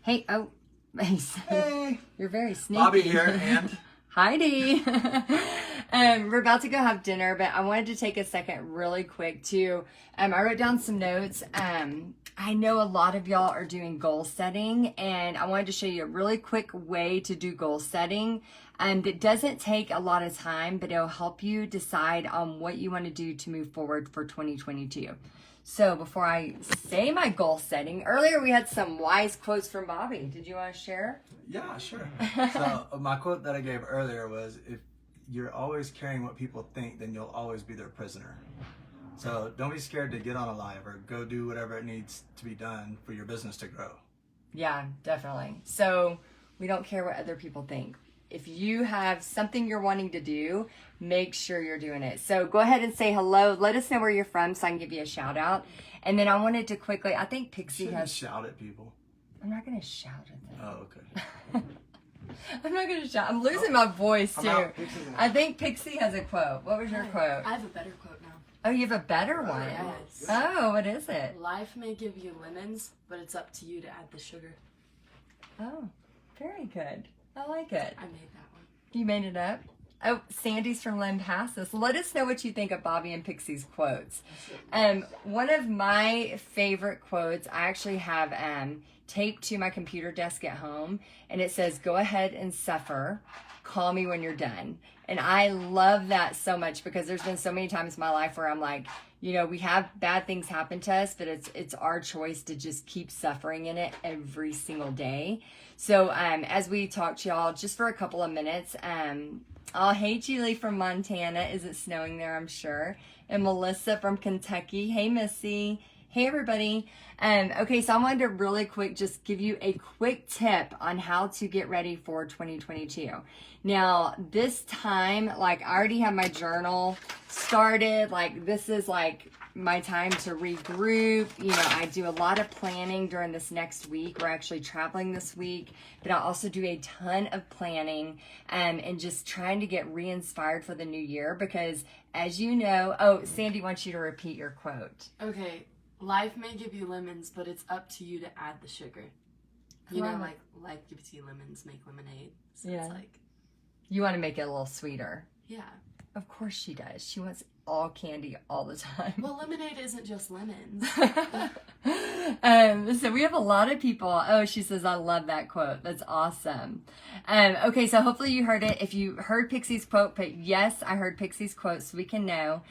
Hey, oh, Hey, you're very sneaky. Bobby here, and Heidi. We're about to go have dinner, but I wanted to take a second really quick to, I wrote down some notes. I know a lot of y'all are doing goal setting, and I wanted to show you a really quick way to do goal setting. That doesn't take a lot of time, but it'll help you decide on what you want to do to move forward for 2022. So before I say my goal setting, earlier we had some wise quotes from Bobby. Did you want to share? yeah, sure. So my quote that I gave earlier was, if you're always caring what people think, then you'll always be their prisoner. So don't be scared to get on a live or go do whatever it needs to be done for your business to grow. Yeah, definitely. So we don't care what other people think. If you have something you're wanting to do, make sure you're doing it. So go ahead and say hello. Let us know where you're from so I can give you a shout out. And then I wanted to quickly, I think Pixie has... shout at people. I'm not going to shout at them. Oh, okay. I'm not going to shout. I'm losing my voice too. Out. I think Pixie has a quote. What was your quote? I have a better quote now. Oh, you have a better one? Yes. Oh, what is it? Life may give you lemons, but it's up to you to add the sugar. Oh, very good. I like it. I made that one. You made it up? Oh, Sandy's from Lampasas. Let us know what you think of Bobby and Pixie's quotes. One of my favorite quotes, I actually have taped to my computer desk at home, and it says, "Go ahead and suffer. Call me when you're done." And I love that so much because there's been so many times in my life where I'm like, you know, we have bad things happen to us, but it's our choice to just keep suffering in it every single day. So as we talk to y'all just for a couple of minutes, oh, hey, Julie from Montana. Is it snowing there? I'm sure. And Melissa from Kentucky. Hey, Missy. Hey, everybody. Okay, so I wanted to really quick just give you a quick tip on how to get ready for 2022. Now, this time, like, I already have my journal started. Like, this is like my time to regroup. You know, I do a lot of planning during this next week. We're actually traveling this week, but I also do a ton of planning and just trying to get re-inspired for the new year because, as you know, oh, Sandy wants you to repeat your quote. Okay. Life may give you lemons, but it's up to you to add the sugar. You know, like life gives you lemons, make lemonade. So Yeah. it's like, You want to make it a little sweeter. yeah. Of course she does. She wants all candy all the time. Well, lemonade isn't just lemons. So we have a lot of people. Oh, she says, I love that quote. That's awesome. Okay, so hopefully you heard it. If you heard Pixie's quote, but yes, I heard Pixie's quote, so we can know.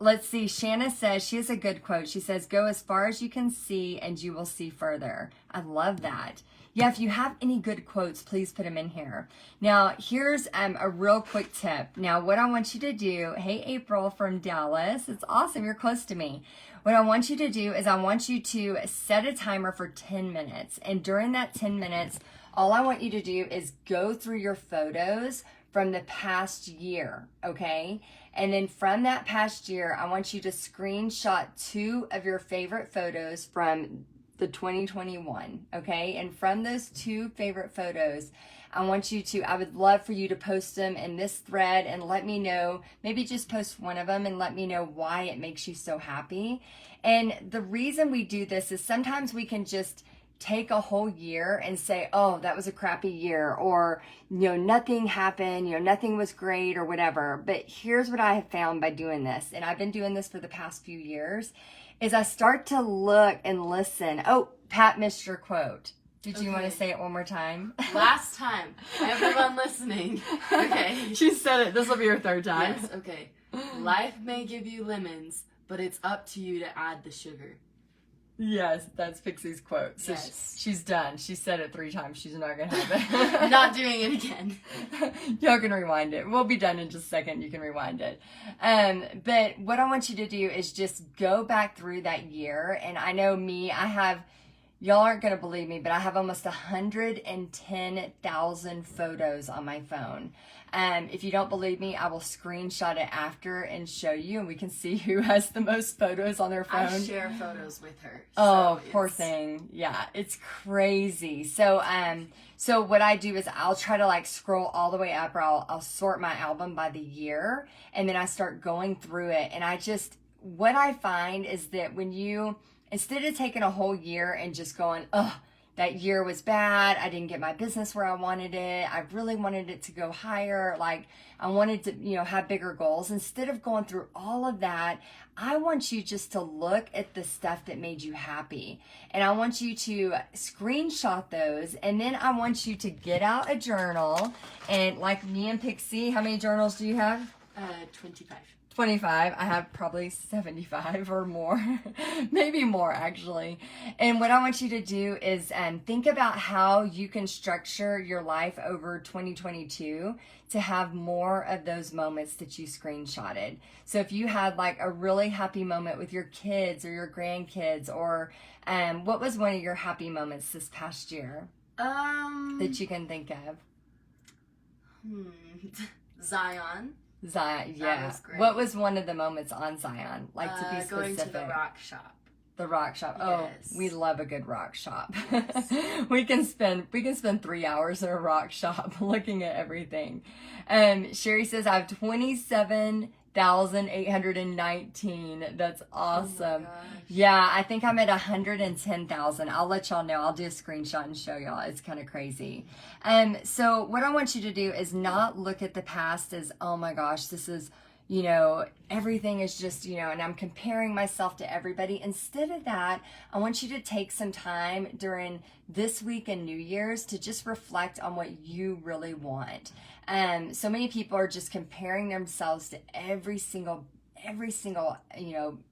Let's see. Shanna says, she has a good quote. She says, go as far as you can see and you will see further. I love that. Yeah, if you have any good quotes, please put them in here. Now, here's a real quick tip. Now, what I want you to do, hey, April from Dallas. It's awesome. You're close to me. What I want you to do is I want you to set a timer for 10 minutes. And during that 10 minutes, all I want you to do is go through your photos from the past year, okay? And then from that past year, I want you to screenshot 2 of your favorite photos from the 2021, okay? And from those 2 favorite photos, I would love for you to post them in this thread and let me know, maybe just post one of them and let me know why it makes you so happy. And the reason we do this is sometimes we can just take a whole year and say, oh, that was a crappy year, or, you know, nothing happened, you know, nothing was great or whatever. But here's what I have found by doing this, and I've been doing this for the past few years, is I start to look and listen. Oh, Pat missed your quote. Did you want to say it one more time? Last time. Everyone listening. Okay. She said it. This will be your 3rd time. Yes, okay. Life may give you lemons, but it's up to you to add the sugar. Yes, that's Pixie's quote. So Yes. she's done. She said it 3 times. She's not going to have it. Not doing it again. Y'all can rewind it. We'll be done in just a second. You can rewind it. But what I want you to do is just go back through that year. And I know me, y'all aren't going to believe me, but I have almost 110,000 photos on my phone. If you don't believe me, I will screenshot it after and show you, and we can see who has the most photos on their phone. I share photos with her. Oh, poor thing. Yeah, it's crazy. So, so what I do is I'll try to like scroll all the way up, or I'll sort my album by the year, and then I start going through it. And what I find is that when you, instead of taking a whole year and just going, oh, that year was bad. I didn't get my business where I wanted it. I really wanted it to go higher. Like I wanted to, have bigger goals. Instead of going through all of that, I want you just to look at the stuff that made you happy. And I want you to screenshot those. And then I want you to get out a journal. And like me and Pixie, how many journals do you have? 25. 25. I have probably 75 or more, maybe more actually. And what I want you to do is think about how you can structure your life over 2022 to have more of those moments that you screenshotted. So if you had like a really happy moment with your kids or your grandkids, or what was one of your happy moments this past year that you can think of? Zion. Zion, yeah. That was great. What was one of the moments on Zion? Like to be specific. Going to the rock shop. The rock shop. Oh, Yes. we love a good rock shop. Yes. we can spend 3 hours in a rock shop looking at everything. Sherry says I have 27,819. That's awesome. Oh my gosh. Yeah, I think I'm at 110,000. I'll let y'all know. I'll do a screenshot and show y'all. It's kind of crazy. So what I want you to do is not look at the past as, oh my gosh, this is, everything is just, and I'm comparing myself to everybody. Instead of that, I want you to take some time during this week and New Year's to just reflect on what you really want. So many people are just comparing themselves to every single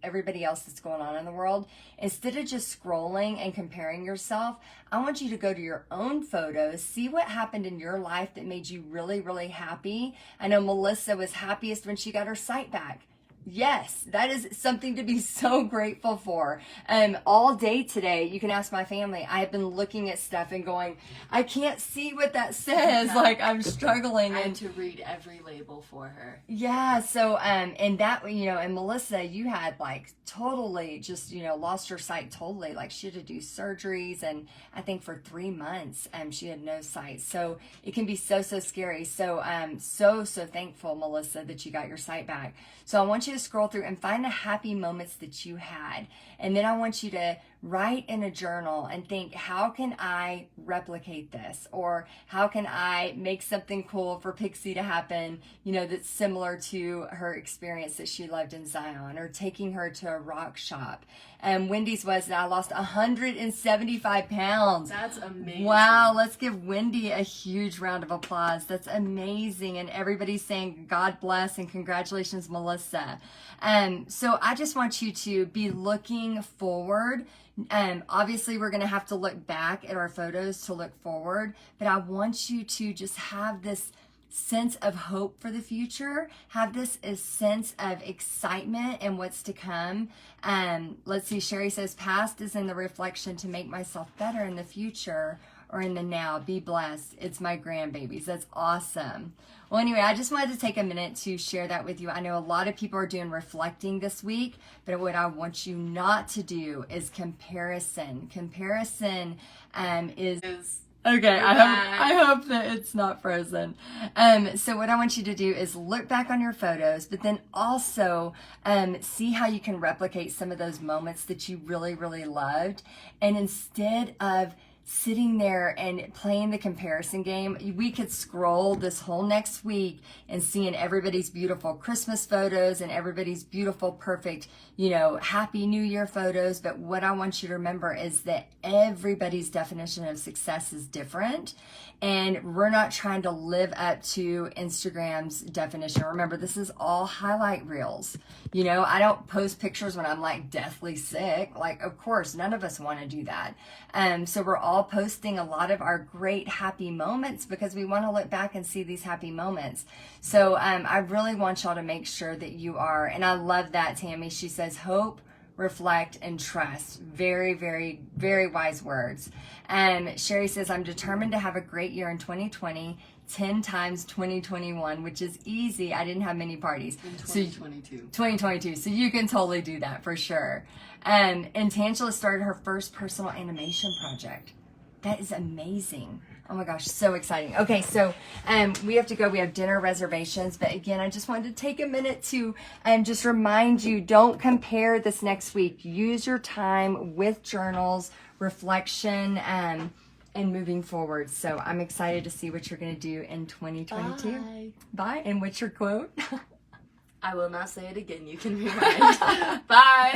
everybody else that's going on in the world. Instead of just scrolling and comparing yourself, I want you to go to your own photos, see what happened in your life that made you really, really happy. I know Melissa was happiest when she got her sight back. Yes, that is something to be so grateful for. All day today, you can ask my family, I have been looking at stuff and going, I can't see what that says. Like I'm struggling. I had to read every label for her. Yeah. So, and that, and Melissa, you had like totally just, lost her sight totally. Like she had to do surgeries, and I think for 3 months, she had no sight. So it can be so scary. So, so thankful, Melissa, that you got your sight back. So I want you to scroll through and find the happy moments that you had. And then I want you to write in a journal and think, how can I replicate this? Or how can I make something cool for Pixie to happen, that's similar to her experience that she loved in Zion, or taking her to a rock shop. And Wendy's was that I lost 175 pounds. That's amazing. Wow, let's give Wendy a huge round of applause. That's amazing. And everybody's saying God bless and congratulations, Melissa. So I just want you to be looking forward. Obviously, we're going to have to look back at our photos to look forward, but I want you to just have this sense of hope for the future, have this sense of excitement and what's to come. Let's see, Sherry says, past is in the reflection to make myself better in the future or in the now. Be blessed. It's my grandbabies. That's awesome. Well, anyway, I just wanted to take a minute to share that with you. I know a lot of people are doing reflecting this week, but what I want you not to do is comparison. Comparison is... Okay, I hope that it's not frozen. So what I want you to do is look back on your photos, but then also see how you can replicate some of those moments that you really, really loved. And instead of sitting there and playing the comparison game, we could scroll this whole next week and seeing everybody's beautiful Christmas photos and everybody's beautiful, perfect, happy New Year photos. But what I want you to remember is that everybody's definition of success is different. And we're not trying to live up to Instagram's definition. Remember, this is all highlight reels. I don't post pictures when I'm like deathly sick. Like, of course, none of us want to do that. So we're all posting a lot of our great happy moments because we want to look back and see these happy moments. So I really want y'all to make sure that you are, and I love that, Tammy. She says, hope, reflect, and trust. Very, very, very wise words. Sherry says, I'm determined to have a great year in 2020, 10 times 2021, which is easy. I didn't have many parties. In 2022. 2022. So you can totally do that for sure. And Tangela started her first personal animation project. That is amazing. Oh my gosh, so exciting. Okay, so we have to go. We have dinner reservations. But again, I just wanted to take a minute to just remind you, don't compare this next week. Use your time with journals. reflection, and moving forward. So I'm excited to see what you're going to do in 2022. Bye. Bye. And what's your quote? I will not say it again. You can rewind. Bye.